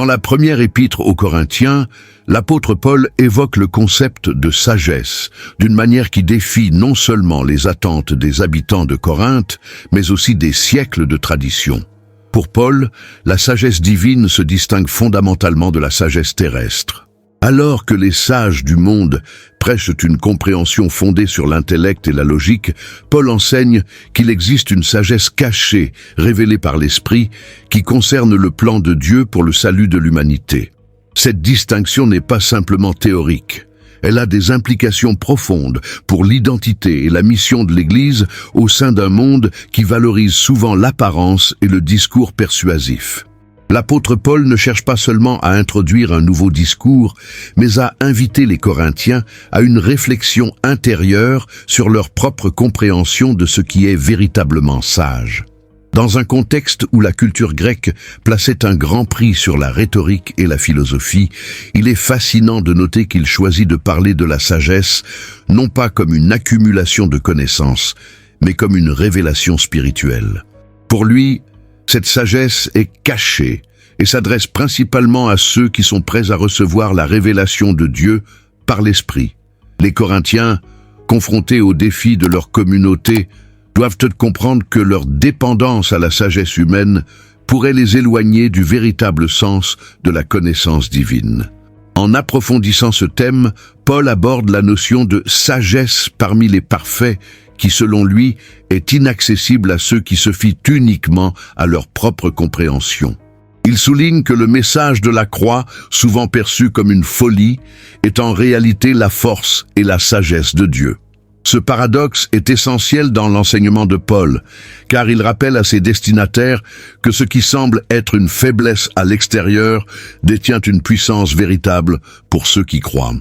Dans la première épître aux Corinthiens, l'apôtre Paul évoque le concept de sagesse, d'une manière qui défie non seulement les attentes des habitants de Corinthe, mais aussi des siècles de tradition. Pour Paul, la sagesse divine se distingue fondamentalement de la sagesse terrestre. Alors que les sages du monde prêchent une compréhension fondée sur l'intellect et la logique, Paul enseigne qu'il existe une sagesse cachée, révélée par l'Esprit, qui concerne le plan de Dieu pour le salut de l'humanité. Cette distinction n'est pas simplement théorique. Elle a des implications profondes pour l'identité et la mission de l'Église au sein d'un monde qui valorise souvent l'apparence et le discours persuasif. L'apôtre Paul ne cherche pas seulement à introduire un nouveau discours, mais à inviter les Corinthiens à une réflexion intérieure sur leur propre compréhension de ce qui est véritablement sage. Dans un contexte où la culture grecque plaçait un grand prix sur la rhétorique et la philosophie, il est fascinant de noter qu'il choisit de parler de la sagesse, non pas comme une accumulation de connaissances, mais comme une révélation spirituelle. Pour lui, cette sagesse est cachée et s'adresse principalement à ceux qui sont prêts à recevoir la révélation de Dieu par l'Esprit. Les Corinthiens, confrontés aux défis de leur communauté, doivent comprendre que leur dépendance à la sagesse humaine pourrait les éloigner du véritable sens de la connaissance divine. En approfondissant ce thème, Paul aborde la notion de sagesse parmi les parfaits qui, selon lui, est inaccessible à ceux qui se fient uniquement à leur propre compréhension. Il souligne que le message de la croix, souvent perçu comme une folie, est en réalité la force et la sagesse de Dieu. Ce paradoxe est essentiel dans l'enseignement de Paul, car il rappelle à ses destinataires que ce qui semble être une faiblesse à l'extérieur détient une puissance véritable pour ceux qui croient.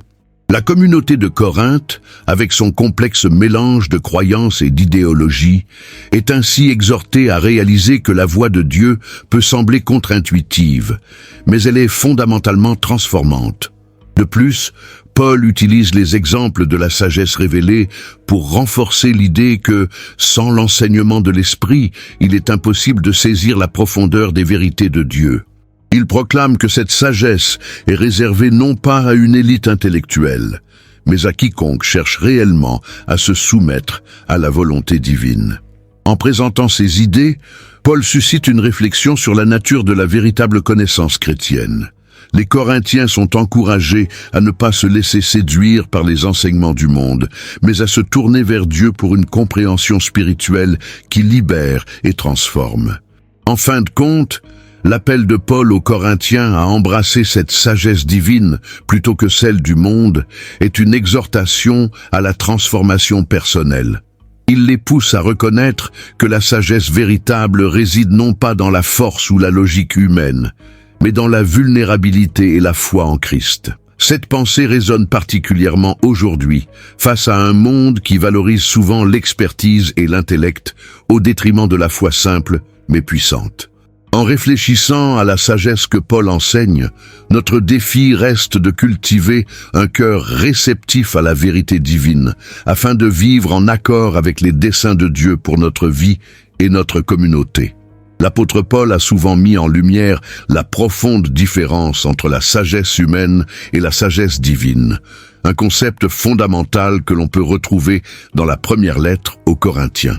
La communauté de Corinthe, avec son complexe mélange de croyances et d'idéologies, est ainsi exhortée à réaliser que la voie de Dieu peut sembler contre-intuitive, mais elle est fondamentalement transformante. De plus, Paul utilise les exemples de la sagesse révélée pour renforcer l'idée que, sans l'enseignement de l'Esprit, il est impossible de saisir la profondeur des vérités de Dieu. Il proclame que cette sagesse est réservée non pas à une élite intellectuelle, mais à quiconque cherche réellement à se soumettre à la volonté divine. En présentant ces idées, Paul suscite une réflexion sur la nature de la véritable connaissance chrétienne. Les Corinthiens sont encouragés à ne pas se laisser séduire par les enseignements du monde, mais à se tourner vers Dieu pour une compréhension spirituelle qui libère et transforme. En fin de compte, l'appel de Paul aux Corinthiens à embrasser cette sagesse divine plutôt que celle du monde est une exhortation à la transformation personnelle. Il les pousse à reconnaître que la sagesse véritable réside non pas dans la force ou la logique humaine, mais dans la vulnérabilité et la foi en Christ. Cette pensée résonne particulièrement aujourd'hui, face à un monde qui valorise souvent l'expertise et l'intellect au détriment de la foi simple mais puissante. En réfléchissant à la sagesse que Paul enseigne, notre défi reste de cultiver un cœur réceptif à la vérité divine, afin de vivre en accord avec les desseins de Dieu pour notre vie et notre communauté. L'apôtre Paul a souvent mis en lumière la profonde différence entre la sagesse humaine et la sagesse divine, un concept fondamental que l'on peut retrouver dans la première lettre aux Corinthiens.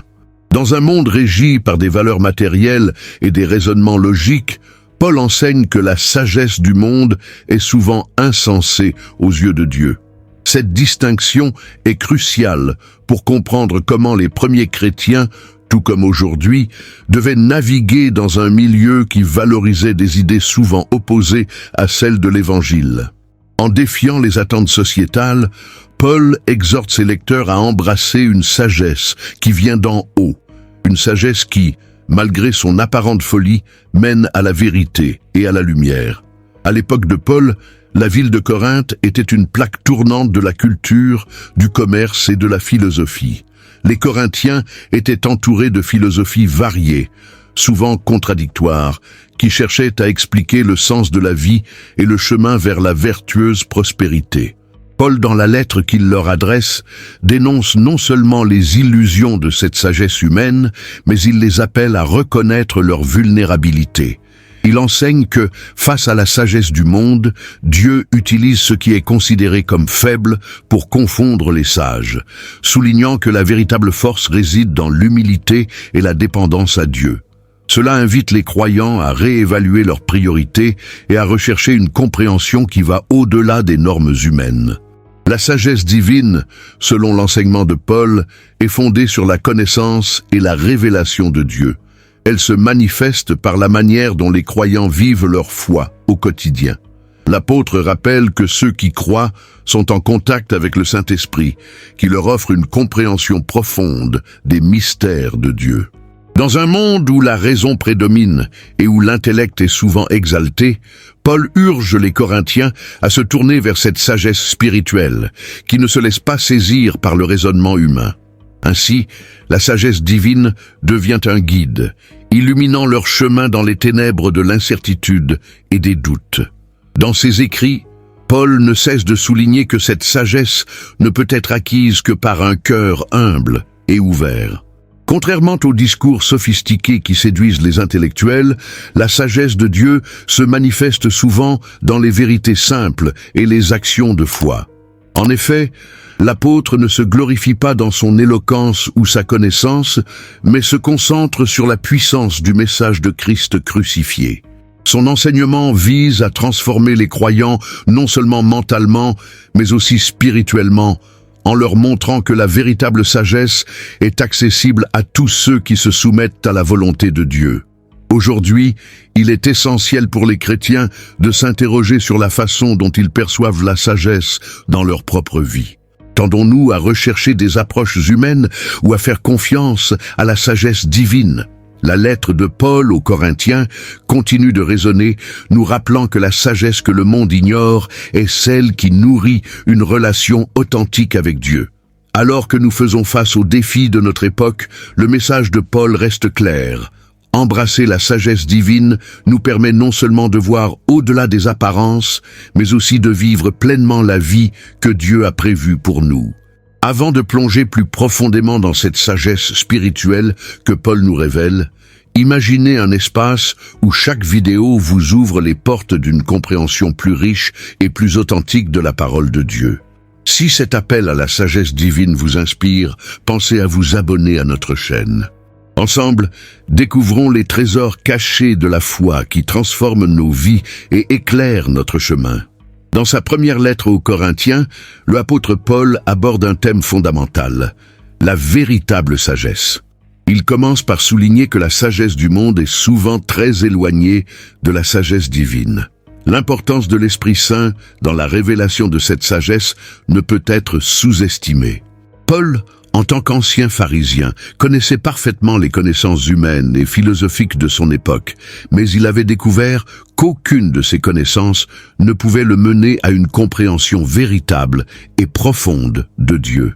Dans un monde régi par des valeurs matérielles et des raisonnements logiques, Paul enseigne que la sagesse du monde est souvent insensée aux yeux de Dieu. Cette distinction est cruciale pour comprendre comment les premiers chrétiens, tout comme aujourd'hui, devaient naviguer dans un milieu qui valorisait des idées souvent opposées à celles de l'Évangile. En défiant les attentes sociétales, Paul exhorte ses lecteurs à embrasser une sagesse qui vient d'en haut, une sagesse qui, malgré son apparente folie, mène à la vérité et à la lumière. À l'époque de Paul, la ville de Corinthe était une plaque tournante de la culture, du commerce et de la philosophie. Les Corinthiens étaient entourés de philosophies variées, souvent contradictoires, qui cherchaient à expliquer le sens de la vie et le chemin vers la vertueuse prospérité. Paul, dans la lettre qu'il leur adresse, dénonce non seulement les illusions de cette sagesse humaine, mais il les appelle à reconnaître leur vulnérabilité. Il enseigne que, face à la sagesse du monde, Dieu utilise ce qui est considéré comme faible pour confondre les sages, soulignant que la véritable force réside dans l'humilité et la dépendance à Dieu. Cela invite les croyants à réévaluer leurs priorités et à rechercher une compréhension qui va au-delà des normes humaines. La sagesse divine, selon l'enseignement de Paul, est fondée sur la connaissance et la révélation de Dieu. Elle se manifeste par la manière dont les croyants vivent leur foi au quotidien. L'apôtre rappelle que ceux qui croient sont en contact avec le Saint-Esprit, qui leur offre une compréhension profonde des mystères de Dieu. Dans un monde où la raison prédomine et où l'intellect est souvent exalté, Paul urge les Corinthiens à se tourner vers cette sagesse spirituelle qui ne se laisse pas saisir par le raisonnement humain. Ainsi, la sagesse divine devient un guide, illuminant leur chemin dans les ténèbres de l'incertitude et des doutes. Dans ses écrits, Paul ne cesse de souligner que cette sagesse ne peut être acquise que par un cœur humble et ouvert. Contrairement aux discours sophistiqués qui séduisent les intellectuels, la sagesse de Dieu se manifeste souvent dans les vérités simples et les actions de foi. En effet, l'apôtre ne se glorifie pas dans son éloquence ou sa connaissance, mais se concentre sur la puissance du message de Christ crucifié. Son enseignement vise à transformer les croyants non seulement mentalement, mais aussi spirituellement, en leur montrant que la véritable sagesse est accessible à tous ceux qui se soumettent à la volonté de Dieu. Aujourd'hui, il est essentiel pour les chrétiens de s'interroger sur la façon dont ils perçoivent la sagesse dans leur propre vie. Tendons-nous à rechercher des approches humaines ou à faire confiance à la sagesse divine? La lettre de Paul aux Corinthiens continue de résonner, nous rappelant que la sagesse que le monde ignore est celle qui nourrit une relation authentique avec Dieu. Alors que nous faisons face aux défis de notre époque, le message de Paul reste clair. Embrasser la sagesse divine nous permet non seulement de voir au-delà des apparences, mais aussi de vivre pleinement la vie que Dieu a prévue pour nous. Avant de plonger plus profondément dans cette sagesse spirituelle que Paul nous révèle, imaginez un espace où chaque vidéo vous ouvre les portes d'une compréhension plus riche et plus authentique de la parole de Dieu. Si cet appel à la sagesse divine vous inspire, pensez à vous abonner à notre chaîne. Ensemble, découvrons les trésors cachés de la foi qui transforment nos vies et éclairent notre chemin. Dans sa première lettre aux Corinthiens, l'apôtre Paul aborde un thème fondamental, la véritable sagesse. Il commence par souligner que la sagesse du monde est souvent très éloignée de la sagesse divine. L'importance de l'Esprit Saint dans la révélation de cette sagesse ne peut être sous-estimée. Paul, en tant qu'ancien pharisien, connaissait parfaitement les connaissances humaines et philosophiques de son époque, mais il avait découvert qu'aucune de ces connaissances ne pouvait le mener à une compréhension véritable et profonde de Dieu.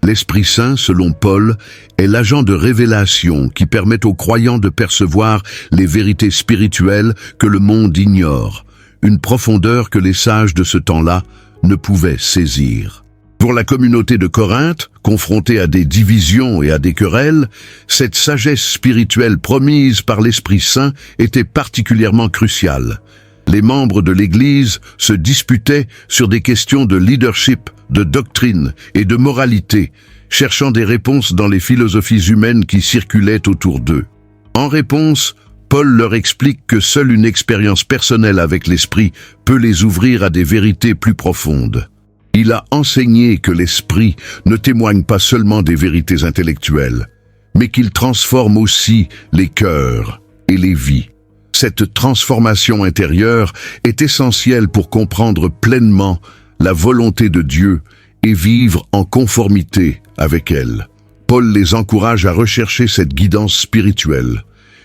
L'Esprit Saint, selon Paul, est l'agent de révélation qui permet aux croyants de percevoir les vérités spirituelles que le monde ignore, une profondeur que les sages de ce temps-là ne pouvaient saisir. Pour la communauté de Corinthe, confrontée à des divisions et à des querelles, cette sagesse spirituelle promise par l'Esprit Saint était particulièrement cruciale. Les membres de l'Église se disputaient sur des questions de leadership, de doctrine et de moralité, cherchant des réponses dans les philosophies humaines qui circulaient autour d'eux. En réponse, Paul leur explique que seule une expérience personnelle avec l'Esprit peut les ouvrir à des vérités plus profondes. Il a enseigné que l'Esprit ne témoigne pas seulement des vérités intellectuelles, mais qu'il transforme aussi les cœurs et les vies. Cette transformation intérieure est essentielle pour comprendre pleinement la volonté de Dieu et vivre en conformité avec elle. Paul les encourage à rechercher cette guidance spirituelle.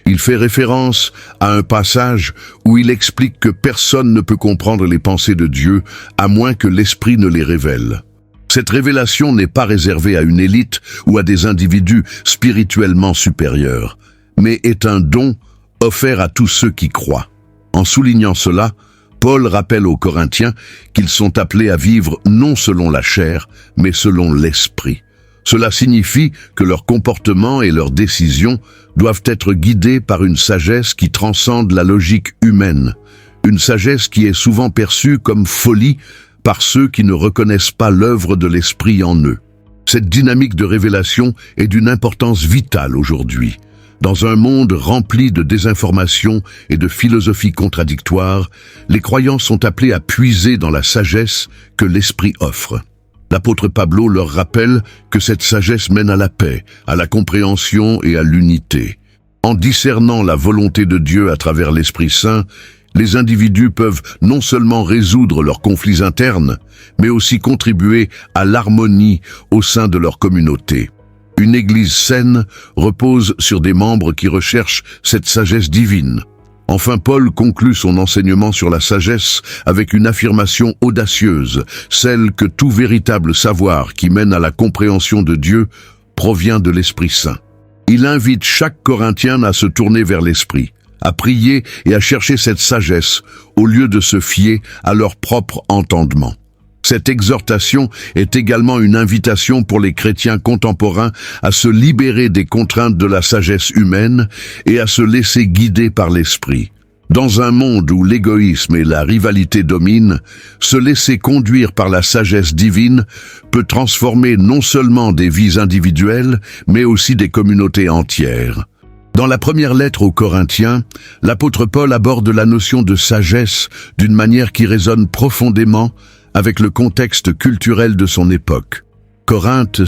Il fait référence à un passage où il explique que personne ne peut comprendre les pensées de Dieu à moins que l'Esprit ne les révèle. Cette révélation n'est pas réservée à une élite ou à des individus spirituellement supérieurs, mais est un don offert à tous ceux qui croient. En soulignant cela, Paul rappelle aux Corinthiens qu'ils sont appelés à vivre non selon la chair, mais selon l'Esprit. Cela signifie que leurs comportements et leurs décisions doivent être guidés par une sagesse qui transcende la logique humaine, une sagesse qui est souvent perçue comme folie par ceux qui ne reconnaissent pas l'œuvre de l'Esprit en eux. Cette dynamique de révélation est d'une importance vitale aujourd'hui. Dans un monde rempli de désinformation et de philosophies contradictoires, les croyants sont appelés à puiser dans la sagesse que l'Esprit offre. L'apôtre Pablo leur rappelle que cette sagesse mène à la paix, à la compréhension et à l'unité. En discernant la volonté de Dieu à travers l'Esprit Saint, les individus peuvent non seulement résoudre leurs conflits internes, mais aussi contribuer à l'harmonie au sein de leur communauté. Une Église saine repose sur des membres qui recherchent cette sagesse divine. Enfin, Paul conclut son enseignement sur la sagesse avec une affirmation audacieuse, celle que tout véritable savoir qui mène à la compréhension de Dieu provient de l'Esprit Saint. Il invite chaque Corinthien à se tourner vers l'Esprit, à prier et à chercher cette sagesse au lieu de se fier à leur propre entendement. Cette exhortation est également une invitation pour les chrétiens contemporains à se libérer des contraintes de la sagesse humaine et à se laisser guider par l'Esprit. Dans un monde où l'égoïsme et la rivalité dominent, se laisser conduire par la sagesse divine peut transformer non seulement des vies individuelles, mais aussi des communautés entières. Dans la première lettre aux Corinthiens, l'apôtre Paul aborde la notion de sagesse d'une manière qui résonne profondément avec le contexte culturel de son époque. Corinthe,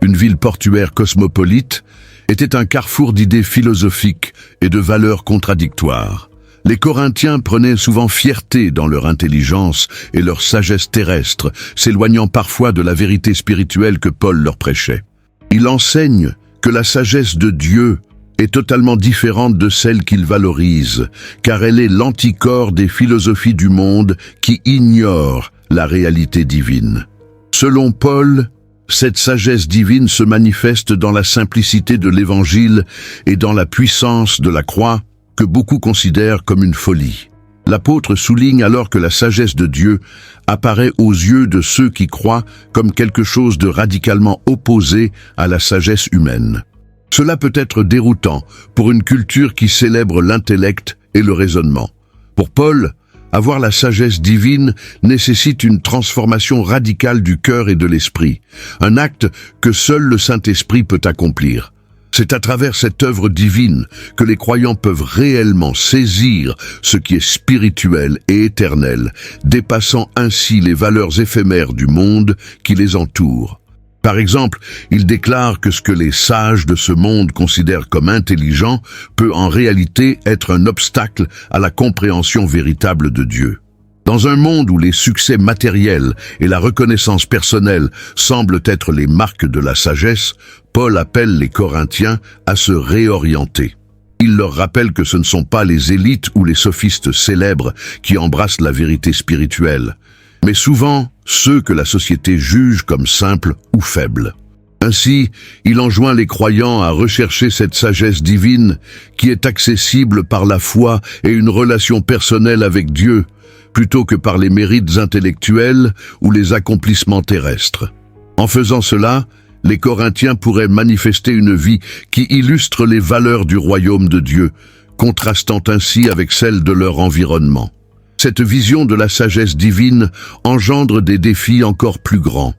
une ville portuaire cosmopolite, était un carrefour d'idées philosophiques et de valeurs contradictoires. Les Corinthiens prenaient souvent fierté dans leur intelligence et leur sagesse terrestre, s'éloignant parfois de la vérité spirituelle que Paul leur prêchait. Il enseigne que la sagesse de Dieu est totalement différente de celle qu'il valorise, car elle est l'anticorps des philosophies du monde qui ignorent la réalité divine. Selon Paul, cette sagesse divine se manifeste dans la simplicité de l'Évangile et dans la puissance de la croix que beaucoup considèrent comme une folie. L'apôtre souligne alors que la sagesse de Dieu apparaît aux yeux de ceux qui croient comme quelque chose de radicalement opposé à la sagesse humaine. Cela peut être déroutant pour une culture qui célèbre l'intellect et le raisonnement. Pour Paul, avoir la sagesse divine nécessite une transformation radicale du cœur et de l'esprit, un acte que seul le Saint-Esprit peut accomplir. C'est à travers cette œuvre divine que les croyants peuvent réellement saisir ce qui est spirituel et éternel, dépassant ainsi les valeurs éphémères du monde qui les entoure. Par exemple, il déclare que ce que les sages de ce monde considèrent comme intelligent peut en réalité être un obstacle à la compréhension véritable de Dieu. Dans un monde où les succès matériels et la reconnaissance personnelle semblent être les marques de la sagesse, Paul appelle les Corinthiens à se réorienter. Il leur rappelle que ce ne sont pas les élites ou les sophistes célèbres qui embrassent la vérité spirituelle, mais souvent ceux que la société juge comme simples ou faibles. Ainsi, il enjoint les croyants à rechercher cette sagesse divine qui est accessible par la foi et une relation personnelle avec Dieu, plutôt que par les mérites intellectuels ou les accomplissements terrestres. En faisant cela, les Corinthiens pourraient manifester une vie qui illustre les valeurs du royaume de Dieu, contrastant ainsi avec celles de leur environnement. Cette vision de la sagesse divine engendre des défis encore plus grands.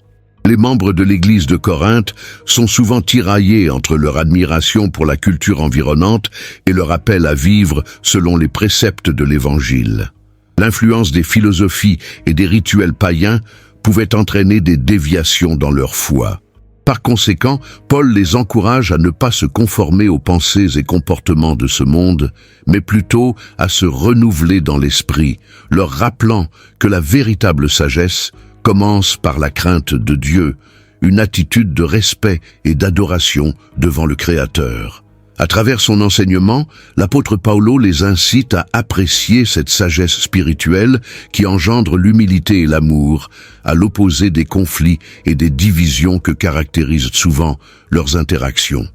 Les membres de l'Église de Corinthe sont souvent tiraillés entre leur admiration pour la culture environnante et leur appel à vivre selon les préceptes de l'Évangile. L'influence des philosophies et des rituels païens pouvait entraîner des déviations dans leur foi. Par conséquent, Paul les encourage à ne pas se conformer aux pensées et comportements de ce monde, mais plutôt à se renouveler dans l'esprit, leur rappelant que la véritable sagesse commence par la crainte de Dieu, une attitude de respect et d'adoration devant le Créateur. À travers son enseignement, l'apôtre Paulo les incite à apprécier cette sagesse spirituelle qui engendre l'humilité et l'amour, à l'opposé des conflits et des divisions que caractérisent souvent leurs interactions.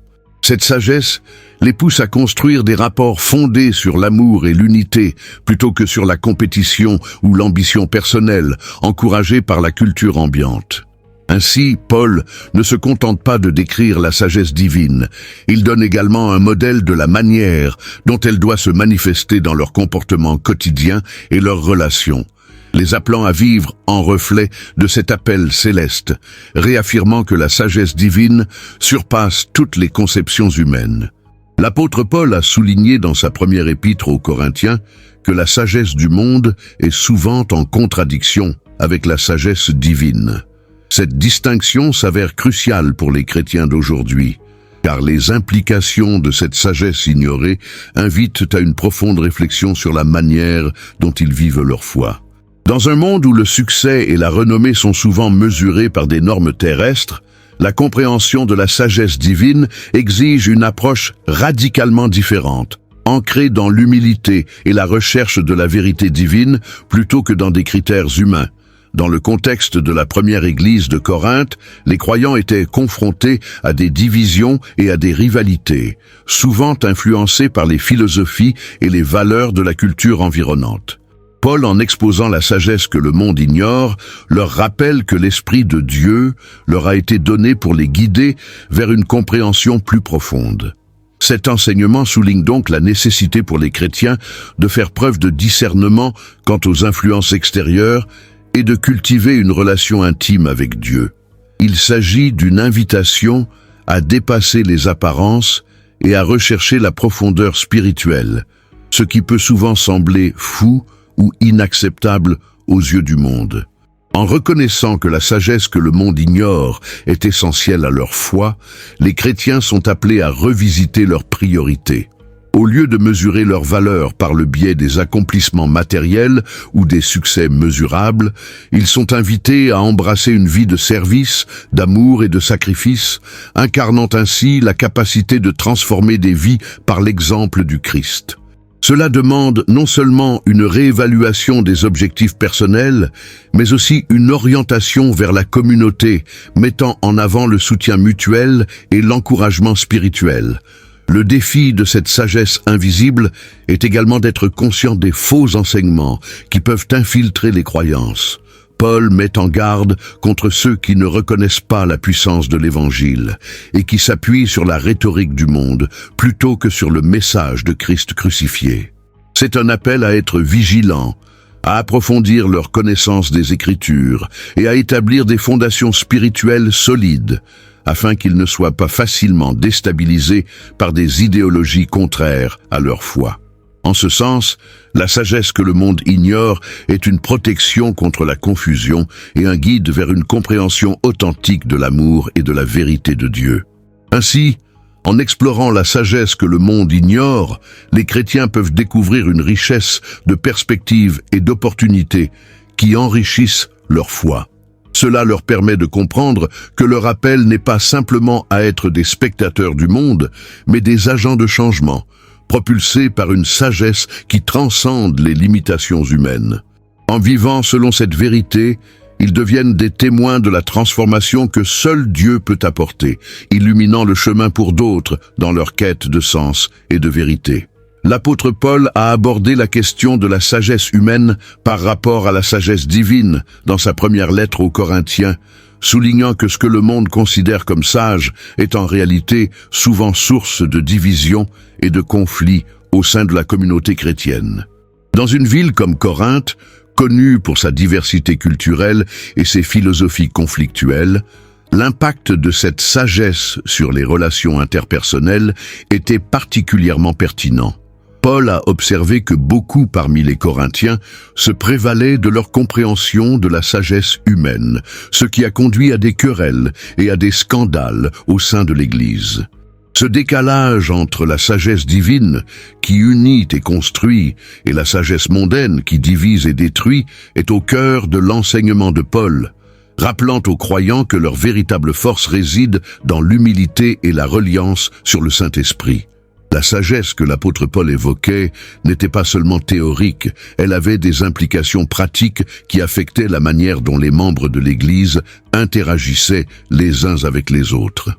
Cette sagesse les pousse à construire des rapports fondés sur l'amour et l'unité plutôt que sur la compétition ou l'ambition personnelle, encouragée par la culture ambiante. Ainsi, Paul ne se contente pas de décrire la sagesse divine, il donne également un modèle de la manière dont elle doit se manifester dans leur comportement quotidien et leurs relations, les appelant à vivre en reflet de cet appel céleste, réaffirmant que la sagesse divine surpasse toutes les conceptions humaines. L'apôtre Paul a souligné dans sa première épître aux Corinthiens que la sagesse du monde est souvent en contradiction avec la sagesse divine. Cette distinction s'avère cruciale pour les chrétiens d'aujourd'hui, car les implications de cette sagesse ignorée invitent à une profonde réflexion sur la manière dont ils vivent leur foi. Dans un monde où le succès et la renommée sont souvent mesurés par des normes terrestres, la compréhension de la sagesse divine exige une approche radicalement différente, ancrée dans l'humilité et la recherche de la vérité divine plutôt que dans des critères humains. Dans le contexte de la première église de Corinthe, les croyants étaient confrontés à des divisions et à des rivalités, souvent influencées par les philosophies et les valeurs de la culture environnante. Paul, en exposant la sagesse que le monde ignore, leur rappelle que l'Esprit de Dieu leur a été donné pour les guider vers une compréhension plus profonde. Cet enseignement souligne donc la nécessité pour les chrétiens de faire preuve de discernement quant aux influences extérieures et de cultiver une relation intime avec Dieu. Il s'agit d'une invitation à dépasser les apparences et à rechercher la profondeur spirituelle, ce qui peut souvent sembler fou ou inacceptable aux yeux du monde. En reconnaissant que la sagesse que le monde ignore est essentielle à leur foi, les chrétiens sont appelés à revisiter leurs priorités. Au lieu de mesurer leur valeur par le biais des accomplissements matériels ou des succès mesurables, ils sont invités à embrasser une vie de service, d'amour et de sacrifice, incarnant ainsi la capacité de transformer des vies par l'exemple du Christ. Cela demande non seulement une réévaluation des objectifs personnels, mais aussi une orientation vers la communauté, mettant en avant le soutien mutuel et l'encouragement spirituel. Le défi de cette sagesse invisible est également d'être conscient des faux enseignements qui peuvent infiltrer les croyances. Paul met en garde contre ceux qui ne reconnaissent pas la puissance de l'Évangile et qui s'appuient sur la rhétorique du monde plutôt que sur le message de Christ crucifié. C'est un appel à être vigilant, à approfondir leur connaissance des Écritures et à établir des fondations spirituelles solides, afin qu'ils ne soient pas facilement déstabilisés par des idéologies contraires à leur foi. En ce sens, la sagesse que le monde ignore est une protection contre la confusion et un guide vers une compréhension authentique de l'amour et de la vérité de Dieu. Ainsi, en explorant la sagesse que le monde ignore, les chrétiens peuvent découvrir une richesse de perspectives et d'opportunités qui enrichissent leur foi. Cela leur permet de comprendre que leur appel n'est pas simplement à être des spectateurs du monde, mais des agents de changement, propulsés par une sagesse qui transcende les limitations humaines. En vivant selon cette vérité, ils deviennent des témoins de la transformation que seul Dieu peut apporter, illuminant le chemin pour d'autres dans leur quête de sens et de vérité. L'apôtre Paul a abordé la question de la sagesse humaine par rapport à la sagesse divine dans sa première lettre aux Corinthiens, soulignant que ce que le monde considère comme sage est en réalité souvent source de division et de conflits au sein de la communauté chrétienne. Dans une ville comme Corinthe, connue pour sa diversité culturelle et ses philosophies conflictuelles, l'impact de cette sagesse sur les relations interpersonnelles était particulièrement pertinent. Paul a observé que beaucoup parmi les Corinthiens se prévalaient de leur compréhension de la sagesse humaine, ce qui a conduit à des querelles et à des scandales au sein de l'Église. Ce décalage entre la sagesse divine, qui unit et construit, et la sagesse mondaine, qui divise et détruit, est au cœur de l'enseignement de Paul, rappelant aux croyants que leur véritable force réside dans l'humilité et la reliance sur le Saint-Esprit. La sagesse que l'apôtre Paul évoquait n'était pas seulement théorique, elle avait des implications pratiques qui affectaient la manière dont les membres de l'Église interagissaient les uns avec les autres.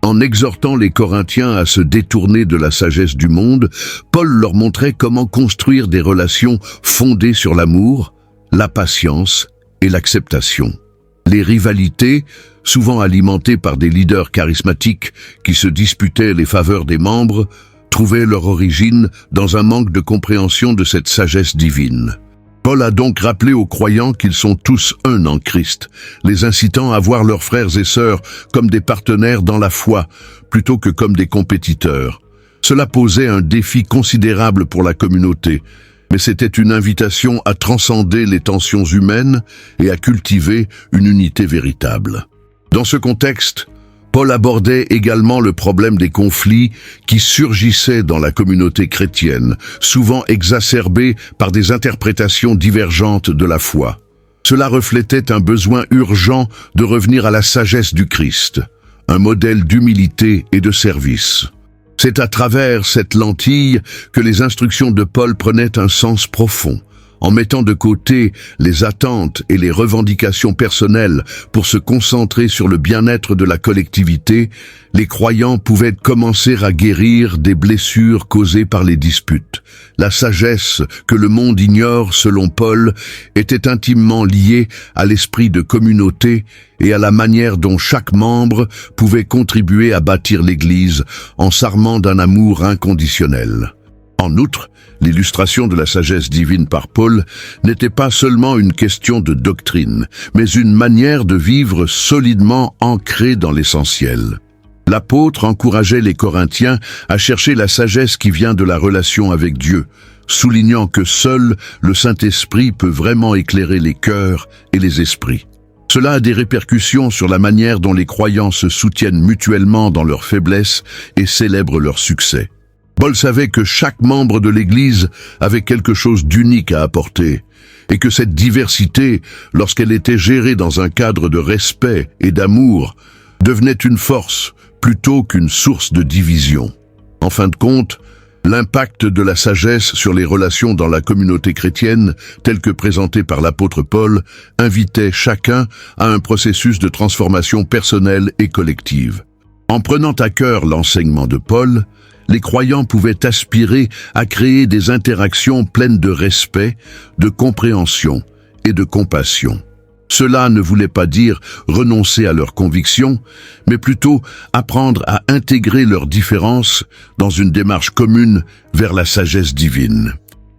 En exhortant les Corinthiens à se détourner de la sagesse du monde, Paul leur montrait comment construire des relations fondées sur l'amour, la patience et l'acceptation. Les rivalités, souvent alimentées par des leaders charismatiques qui se disputaient les faveurs des membres, trouvaient leur origine dans un manque de compréhension de cette sagesse divine. Paul a donc rappelé aux croyants qu'ils sont tous un en Christ, les incitant à voir leurs frères et sœurs comme des partenaires dans la foi, plutôt que comme des compétiteurs. Cela posait un défi considérable pour la communauté, mais c'était une invitation à transcender les tensions humaines et à cultiver une unité véritable. Dans ce contexte, Paul abordait également le problème des conflits qui surgissaient dans la communauté chrétienne, souvent exacerbés par des interprétations divergentes de la foi. Cela reflétait un besoin urgent de revenir à la sagesse du Christ, un modèle d'humilité et de service. C'est à travers cette lentille que les instructions de Paul prenaient un sens profond, en mettant de côté les attentes et les revendications personnelles pour se concentrer sur le bien-être de la collectivité. Les croyants pouvaient commencer à guérir des blessures causées par les disputes. La sagesse que le monde ignore, selon Paul, était intimement liée à l'esprit de communauté et à la manière dont chaque membre pouvait contribuer à bâtir l'Église en s'armant d'un amour inconditionnel. En outre, l'illustration de la sagesse divine par Paul n'était pas seulement une question de doctrine, mais une manière de vivre solidement ancrée dans l'essentiel. L'apôtre encourageait les Corinthiens à chercher la sagesse qui vient de la relation avec Dieu, soulignant que seul le Saint-Esprit peut vraiment éclairer les cœurs et les esprits. Cela a des répercussions sur la manière dont les croyants se soutiennent mutuellement dans leurs faiblesses et célèbrent leurs succès. Paul savait que chaque membre de l'Église avait quelque chose d'unique à apporter, et que cette diversité, lorsqu'elle était gérée dans un cadre de respect et d'amour, devenait une force plutôt qu'une source de division. En fin de compte, l'impact de la sagesse sur les relations dans la communauté chrétienne, tel que présenté par l'apôtre Paul, invitait chacun à un processus de transformation personnelle et collective. En prenant à cœur l'enseignement de Paul, les croyants pouvaient aspirer à créer des interactions pleines de respect, de compréhension et de compassion. Cela ne voulait pas dire renoncer à leurs convictions, mais plutôt apprendre à intégrer leurs différences dans une démarche commune vers la sagesse divine.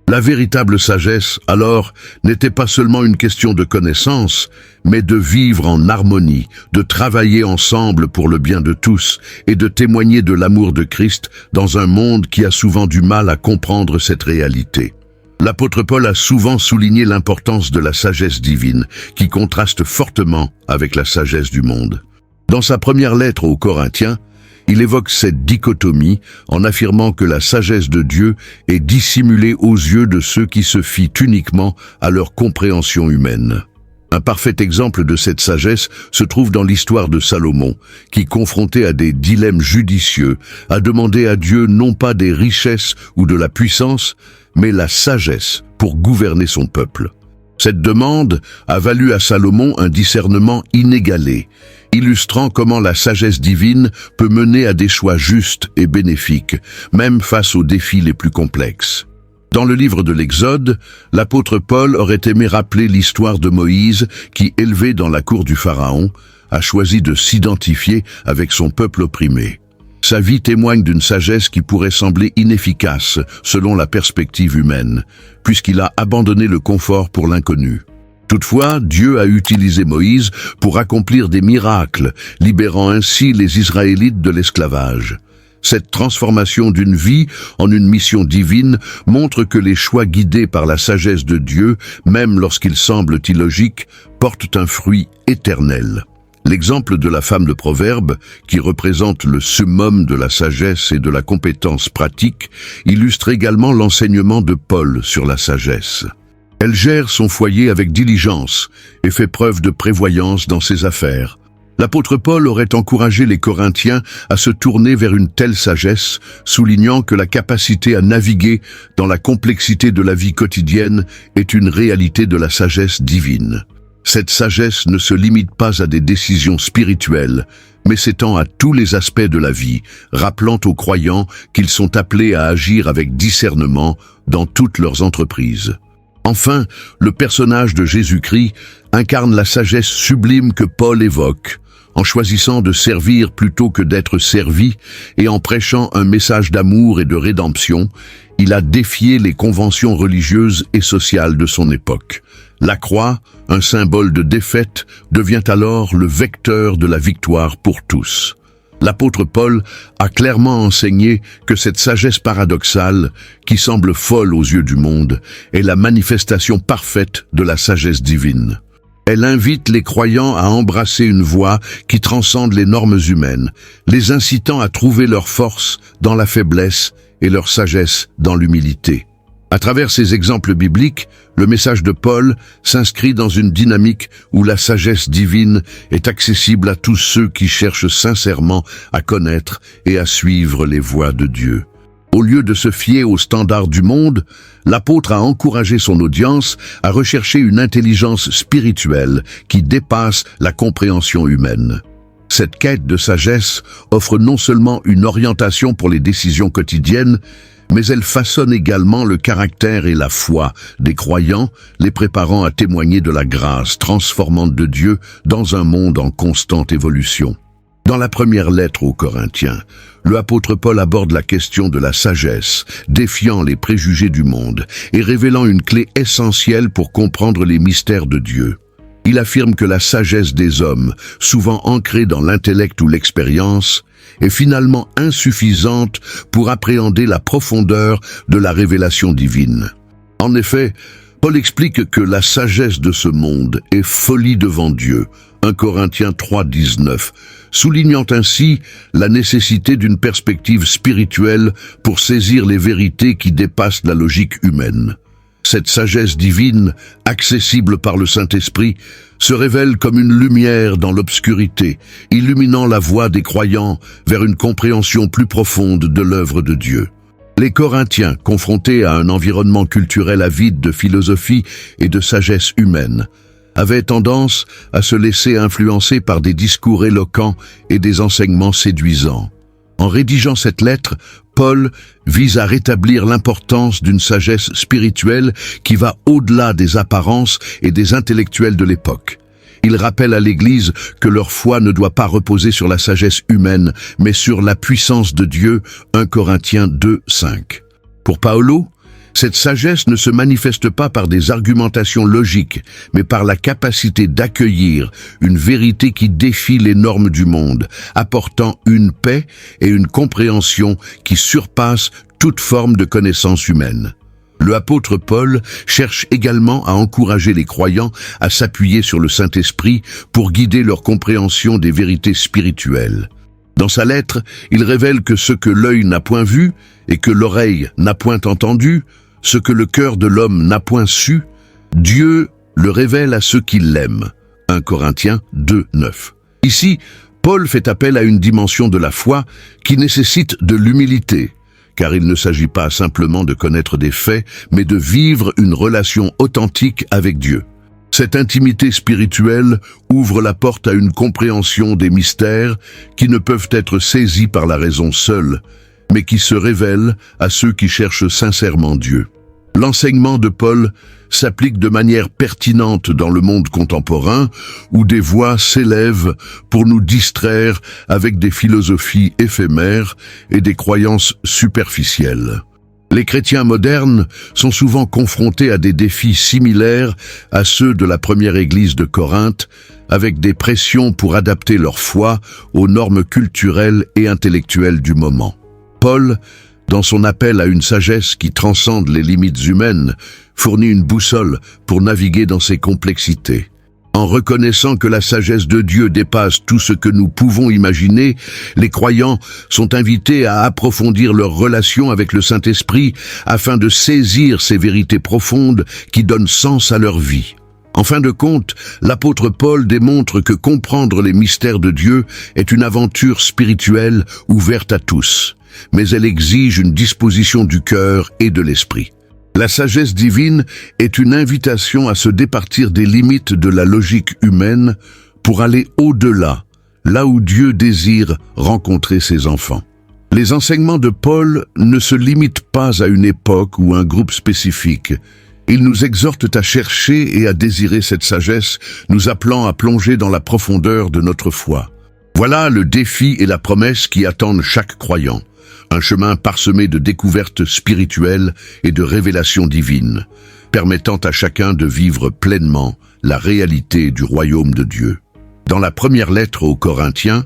La véritable sagesse, alors, n'était pas seulement une question de connaissance, mais de vivre en harmonie, de travailler ensemble pour le bien de tous et de témoigner de l'amour de Christ dans un monde qui a souvent du mal à comprendre cette réalité. L'apôtre Paul a souvent souligné l'importance de la sagesse divine, qui contraste fortement avec la sagesse du monde. Dans sa première lettre aux Corinthiens, il évoque cette dichotomie en affirmant que la sagesse de Dieu est dissimulée aux yeux de ceux qui se fient uniquement à leur compréhension humaine. Un parfait exemple de cette sagesse se trouve dans l'histoire de Salomon, qui, confronté à des dilemmes judicieux, a demandé à Dieu non pas des richesses ou de la puissance, mais la sagesse pour gouverner son peuple. Cette demande a valu à Salomon un discernement inégalé, illustrant comment la sagesse divine peut mener à des choix justes et bénéfiques, même face aux défis les plus complexes. Dans le livre de l'Exode, l'apôtre Paul aurait aimé rappeler l'histoire de Moïse qui, élevé dans la cour du Pharaon, a choisi de s'identifier avec son peuple opprimé. Sa vie témoigne d'une sagesse qui pourrait sembler inefficace selon la perspective humaine, puisqu'il a abandonné le confort pour l'inconnu. Toutefois, Dieu a utilisé Moïse pour accomplir des miracles, libérant ainsi les Israélites de l'esclavage. Cette transformation d'une vie en une mission divine montre que les choix guidés par la sagesse de Dieu, même lorsqu'ils semblent illogiques, portent un fruit éternel. L'exemple de la femme de Proverbe, qui représente le summum de la sagesse et de la compétence pratique, illustre également l'enseignement de Paul sur la sagesse. Elle gère son foyer avec diligence et fait preuve de prévoyance dans ses affaires. L'apôtre Paul aurait encouragé les Corinthiens à se tourner vers une telle sagesse, soulignant que la capacité à naviguer dans la complexité de la vie quotidienne est une réalité de la sagesse divine. Cette sagesse ne se limite pas à des décisions spirituelles, mais s'étend à tous les aspects de la vie, rappelant aux croyants qu'ils sont appelés à agir avec discernement dans toutes leurs entreprises. Enfin, le personnage de Jésus-Christ incarne la sagesse sublime que Paul évoque, en choisissant de servir plutôt que d'être servi et en prêchant un message d'amour et de rédemption. Il a défié les conventions religieuses et sociales de son époque. La croix, un symbole de défaite, devient alors le vecteur de la victoire pour tous. L'apôtre Paul a clairement enseigné que cette sagesse paradoxale, qui semble folle aux yeux du monde, est la manifestation parfaite de la sagesse divine. Elle invite les croyants à embrasser une voie qui transcende les normes humaines, les incitant à trouver leur force dans la faiblesse et leur sagesse dans l'humilité. À travers ces exemples bibliques, le message de Paul s'inscrit dans une dynamique où la sagesse divine est accessible à tous ceux qui cherchent sincèrement à connaître et à suivre les voies de Dieu. Au lieu de se fier aux standards du monde, l'apôtre a encouragé son audience à rechercher une intelligence spirituelle qui dépasse la compréhension humaine. Cette quête de sagesse offre non seulement une orientation pour les décisions quotidiennes, mais elle façonne également le caractère et la foi des croyants, les préparant à témoigner de la grâce transformante de Dieu dans un monde en constante évolution. Dans la première lettre aux Corinthiens, le apôtre Paul aborde la question de la sagesse, défiant les préjugés du monde et révélant une clé essentielle pour comprendre les mystères de Dieu. Il affirme que la sagesse des hommes, souvent ancrée dans l'intellect ou l'expérience, est finalement insuffisante pour appréhender la profondeur de la révélation divine. En effet, Paul explique que la sagesse de ce monde est folie devant Dieu, 1 Corinthiens 3,19, soulignant ainsi la nécessité d'une perspective spirituelle pour saisir les vérités qui dépassent la logique humaine. Cette sagesse divine, accessible par le Saint-Esprit, se révèle comme une lumière dans l'obscurité, illuminant la voie des croyants vers une compréhension plus profonde de l'œuvre de Dieu. Les Corinthiens, confrontés à un environnement culturel avide de philosophie et de sagesse humaine, avaient tendance à se laisser influencer par des discours éloquents et des enseignements séduisants. En rédigeant cette lettre, Paul vise à rétablir l'importance d'une sagesse spirituelle qui va au-delà des apparences et des intellectuels de l'époque. Il rappelle à l'Église que leur foi ne doit pas reposer sur la sagesse humaine, mais sur la puissance de Dieu, 1 Corinthiens 2,5. Pour Paolo, cette sagesse ne se manifeste pas par des argumentations logiques, mais par la capacité d'accueillir une vérité qui défie les normes du monde, apportant une paix et une compréhension qui surpassent toute forme de connaissance humaine. Le apôtre Paul cherche également à encourager les croyants à s'appuyer sur le Saint-Esprit pour guider leur compréhension des vérités spirituelles. Dans sa lettre, il révèle que ce que l'œil n'a point vu et que l'oreille n'a point entendu, ce que le cœur de l'homme n'a point su, Dieu le révèle à ceux qui l'aiment. 1 Corinthiens 2,9. Ici, Paul fait appel à une dimension de la foi qui nécessite de l'humilité, car il ne s'agit pas simplement de connaître des faits, mais de vivre une relation authentique avec Dieu. Cette intimité spirituelle ouvre la porte à une compréhension des mystères qui ne peuvent être saisis par la raison seule, mais qui se révèlent à ceux qui cherchent sincèrement Dieu. L'enseignement de Paul s'applique de manière pertinente dans le monde contemporain où des voix s'élèvent pour nous distraire avec des philosophies éphémères et des croyances superficielles. Les chrétiens modernes sont souvent confrontés à des défis similaires à ceux de la première église de Corinthe, avec des pressions pour adapter leur foi aux normes culturelles et intellectuelles du moment. Paul, dans son appel à une sagesse qui transcende les limites humaines, fournit une boussole pour naviguer dans ces complexités. En reconnaissant que la sagesse de Dieu dépasse tout ce que nous pouvons imaginer, les croyants sont invités à approfondir leur relation avec le Saint-Esprit afin de saisir ces vérités profondes qui donnent sens à leur vie. En fin de compte, l'apôtre Paul démontre que comprendre les mystères de Dieu est une aventure spirituelle ouverte à tous, mais elle exige une disposition du cœur et de l'esprit. La sagesse divine est une invitation à se départir des limites de la logique humaine pour aller au-delà, là où Dieu désire rencontrer ses enfants. Les enseignements de Paul ne se limitent pas à une époque ou un groupe spécifique. Ils nous exhortent à chercher et à désirer cette sagesse, nous appelant à plonger dans la profondeur de notre foi. Voilà le défi et la promesse qui attendent chaque croyant. Un chemin parsemé de découvertes spirituelles et de révélations divines, permettant à chacun de vivre pleinement la réalité du royaume de Dieu. Dans la première lettre aux Corinthiens,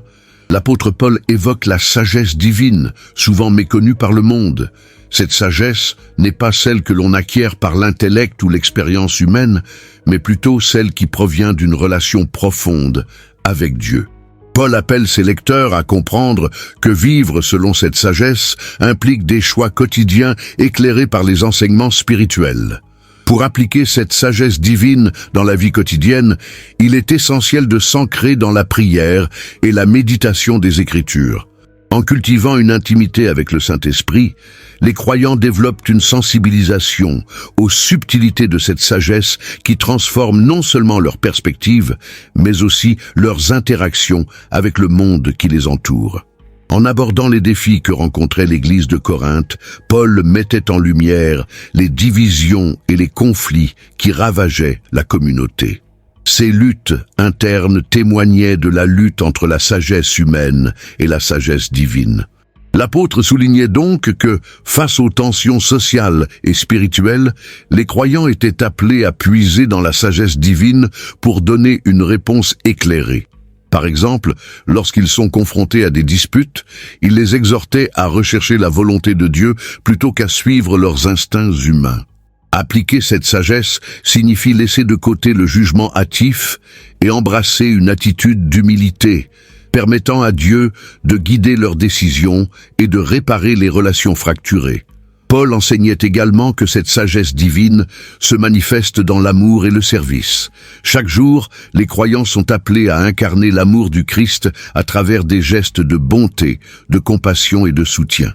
l'apôtre Paul évoque la sagesse divine, souvent méconnue par le monde. Cette sagesse n'est pas celle que l'on acquiert par l'intellect ou l'expérience humaine, mais plutôt celle qui provient d'une relation profonde avec Dieu. Paul appelle ses lecteurs à comprendre que vivre selon cette sagesse implique des choix quotidiens éclairés par les enseignements spirituels. Pour appliquer cette sagesse divine dans la vie quotidienne, il est essentiel de s'ancrer dans la prière et la méditation des Écritures. En cultivant une intimité avec le Saint-Esprit, les croyants développent une sensibilisation aux subtilités de cette sagesse qui transforme non seulement leur perspective, mais aussi leurs interactions avec le monde qui les entoure. En abordant les défis que rencontrait l'Église de Corinthe, Paul mettait en lumière les divisions et les conflits qui ravageaient la communauté. Ces luttes internes témoignaient de la lutte entre la sagesse humaine et la sagesse divine. L'apôtre soulignait donc que, face aux tensions sociales et spirituelles, les croyants étaient appelés à puiser dans la sagesse divine pour donner une réponse éclairée. Par exemple, lorsqu'ils sont confrontés à des disputes, il les exhortait à rechercher la volonté de Dieu plutôt qu'à suivre leurs instincts humains. Appliquer cette sagesse signifie laisser de côté le jugement hâtif et embrasser une attitude d'humilité, permettant à Dieu de guider leurs décisions et de réparer les relations fracturées. Paul enseignait également que cette sagesse divine se manifeste dans l'amour et le service. Chaque jour, les croyants sont appelés à incarner l'amour du Christ à travers des gestes de bonté, de compassion et de soutien.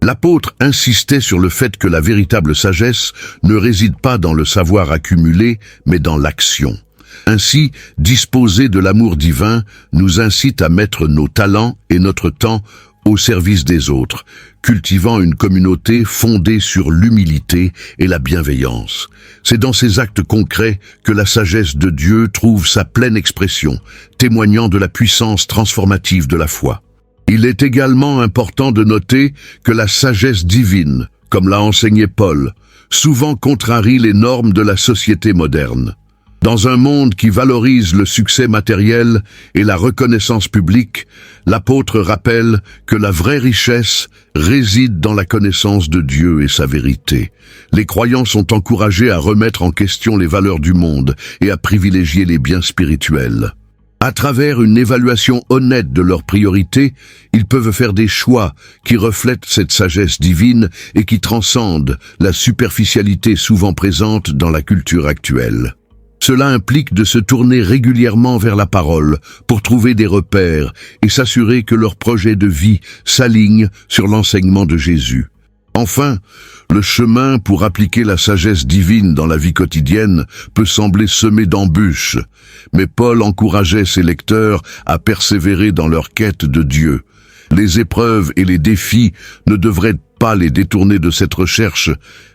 L'apôtre insistait sur le fait que la véritable sagesse ne réside pas dans le savoir accumulé, mais dans l'action. Ainsi, disposer de l'amour divin nous incite à mettre nos talents et notre temps au service des autres, cultivant une communauté fondée sur l'humilité et la bienveillance. C'est dans ces actes concrets que la sagesse de Dieu trouve sa pleine expression, témoignant de la puissance transformative de la foi. Il est également important de noter que la sagesse divine, comme l'a enseigné Paul, souvent contrarie les normes de la société moderne. Dans un monde qui valorise le succès matériel et la reconnaissance publique, l'apôtre rappelle que la vraie richesse réside dans la connaissance de Dieu et sa vérité. Les croyants sont encouragés à remettre en question les valeurs du monde et à privilégier les biens spirituels. À travers une évaluation honnête de leurs priorités, ils peuvent faire des choix qui reflètent cette sagesse divine et qui transcendent la superficialité souvent présente dans la culture actuelle. Cela implique de se tourner régulièrement vers la parole pour trouver des repères et s'assurer que leur projet de vie s'aligne sur l'enseignement de Jésus. Enfin, le chemin pour appliquer la sagesse divine dans la vie quotidienne peut sembler semé d'embûches, mais Paul encourageait ses lecteurs à persévérer dans leur quête de Dieu. Les épreuves et les défis ne devraient pas les détourner de cette recherche,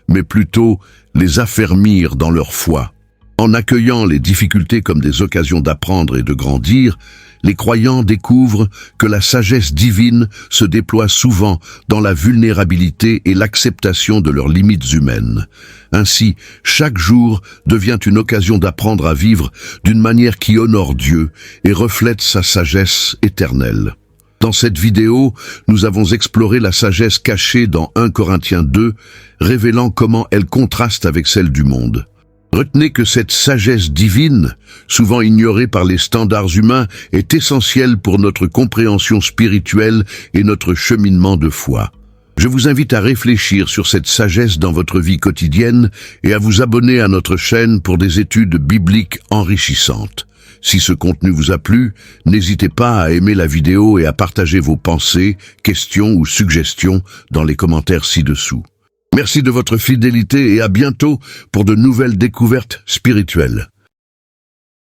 mais plutôt les affermir dans leur foi. En accueillant les difficultés comme des occasions d'apprendre et de grandir, les croyants découvrent que la sagesse divine se déploie souvent dans la vulnérabilité et l'acceptation de leurs limites humaines. Ainsi, chaque jour devient une occasion d'apprendre à vivre d'une manière qui honore Dieu et reflète sa sagesse éternelle. Dans cette vidéo, nous avons exploré la sagesse cachée dans 1 Corinthiens 2, révélant comment elle contraste avec celle du monde. Retenez que cette sagesse divine, souvent ignorée par les standards humains, est essentielle pour notre compréhension spirituelle et notre cheminement de foi. Je vous invite à réfléchir sur cette sagesse dans votre vie quotidienne et à vous abonner à notre chaîne pour des études bibliques enrichissantes. Si ce contenu vous a plu, n'hésitez pas à aimer la vidéo et à partager vos pensées, questions ou suggestions dans les commentaires ci-dessous. Merci de votre fidélité et à bientôt pour de nouvelles découvertes spirituelles.